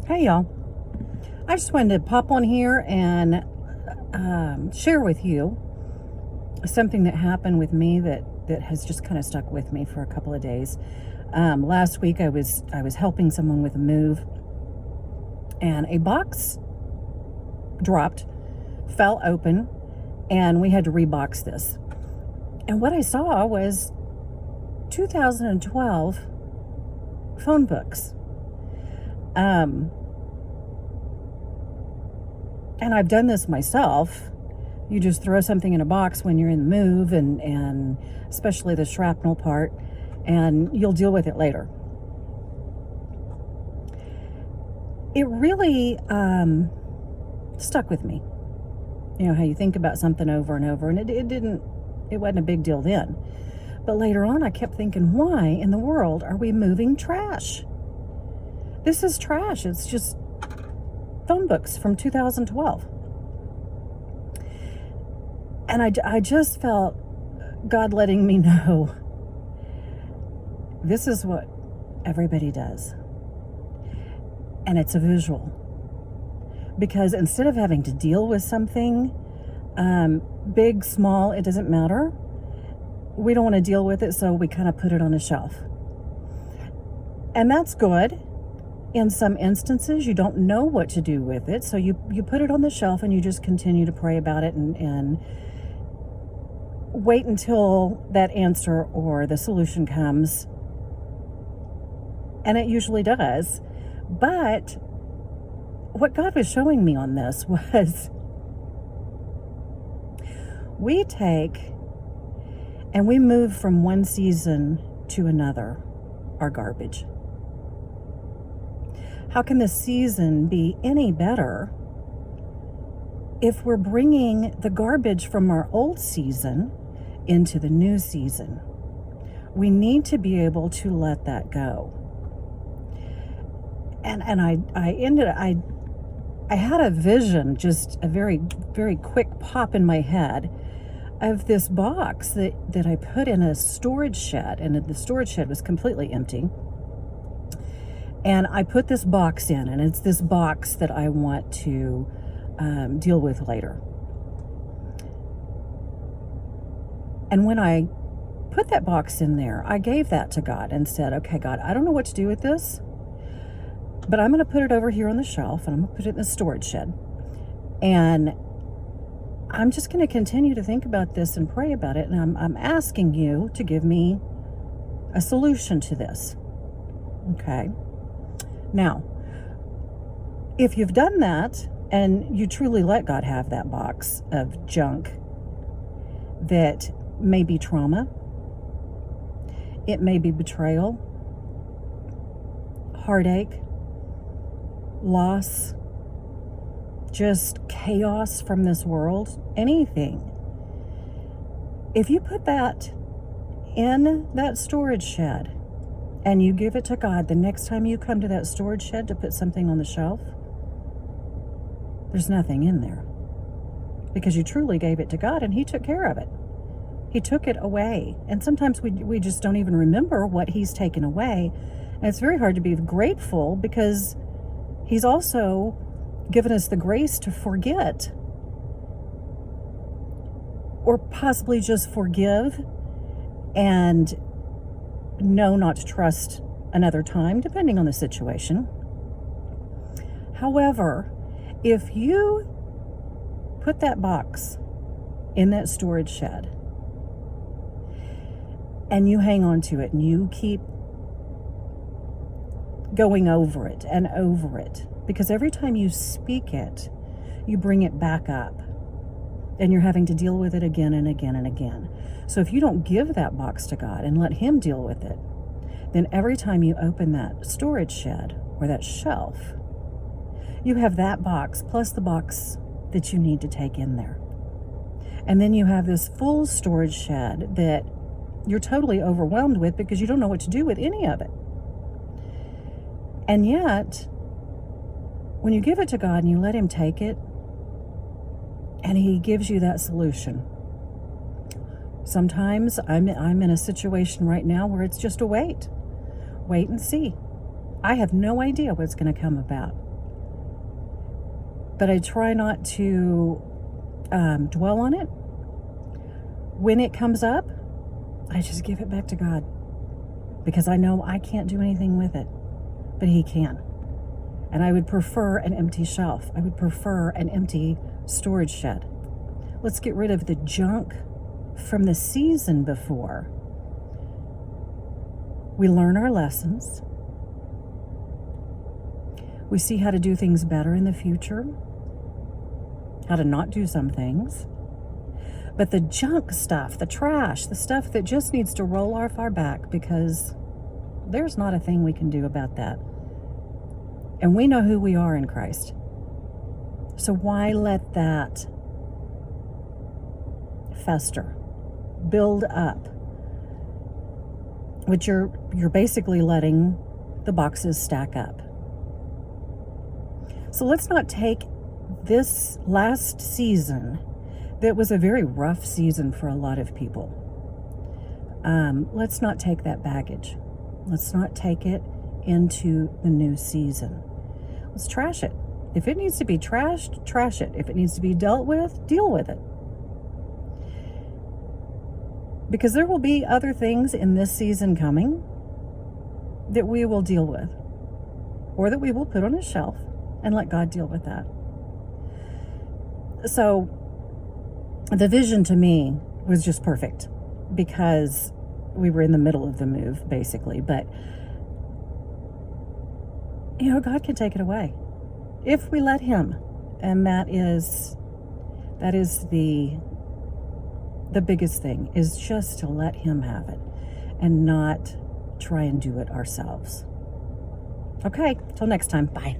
Hey y'all, I just wanted to pop on here and share with you something that happened with me that has just kind of stuck with me for a couple of days. Last week I was helping someone with a move, and a box dropped, fell open, and we had to rebox this. And what I saw was 2012 phone books. And I've done this myself. You just throw something in a box when you're in the move, and especially the shrapnel part, and you'll deal with it later. It really stuck with me. You know how you think about something over and over, and it wasn't a big deal then. But later on, I kept thinking, why in the world are we moving trash? This is trash. It's just phone books from 2012. And I just felt God letting me know this is what everybody does. And it's a visual. Because instead of having to deal with something, big, small, it doesn't matter. We don't want to deal with it, so we kind of put it on a shelf. And that's good. In some instances, you don't know what to do with it, so you put it on the shelf and you just continue to pray about it and wait until that answer or the solution comes. And it usually does. But what God was showing me on this was we take and we move from one season to another our garbage. How can the season be any better if we're bringing the garbage from our old season into the new season? We need to be able to let that go. And I had a vision, just a very, very quick pop in my head of this box that I put in a storage shed, and the storage shed was completely empty. And I put this box in, and it's this box that I want to deal with later. And when I put that box in there, I gave that to God and said, okay, God, I don't know what to do with this, but I'm going to put it over here on the shelf, and I'm going to put it in the storage shed. And I'm just going to continue to think about this and pray about it. And I'm asking you to give me a solution to this. Okay. Now, if you've done that and you truly let God have that box of junk that may be trauma, it may be betrayal, heartache, loss, just chaos from this world, anything. If you put that in that storage shed and you give it to God, the next time you come to that storage shed to put something on the shelf, there's nothing in there. Because you truly gave it to God and He took care of it. He took it away. And sometimes we just don't even remember what He's taken away. And it's very hard to be grateful because He's also given us the grace to forget. Or possibly just forgive and know not to trust another time, depending on the situation. However, if you put that box in that storage shed and you hang on to it and you keep going over it and over it, because every time you speak it, you bring it back up and you're having to deal with it again and again and again. So if you don't give that box to God and let Him deal with it, then every time you open that storage shed or that shelf, you have that box plus the box that you need to take in there. And then you have this full storage shed that you're totally overwhelmed with because you don't know what to do with any of it. And yet, when you give it to God and you let Him take it, and He gives you that solution. Sometimes I'm in a situation right now where it's just a wait and see. I have no idea what's going to come about. but I try not to dwell on it. When it comes up, I just give it back to God, because I know I can't do anything with it, but He can. And I would prefer an empty shelf. I would prefer an empty storage shed. Let's get rid of the junk from the season before. We learn our lessons. We see how to do things better in the future, how to not do some things. But the junk stuff, the trash, the stuff that just needs to roll off our back, because there's not a thing we can do about that. And we know who we are in Christ. So why let that fester, build up? Which you're basically letting the boxes stack up. So let's not take this last season, that was a very rough season for a lot of people. Let's not take that baggage. Let's not take it into the new season. Let's trash it. If it needs to be trashed, trash it. If it needs to be dealt with, deal with it. Because there will be other things in this season coming that we will deal with, or that we will put on a shelf and let God deal with that. So the vision to me was just perfect, because we were in the middle of the move, basically. But, God can take it away if we let Him. And that is the biggest thing, is just to let Him have it and not try and do it ourselves. Okay, till next time. Bye.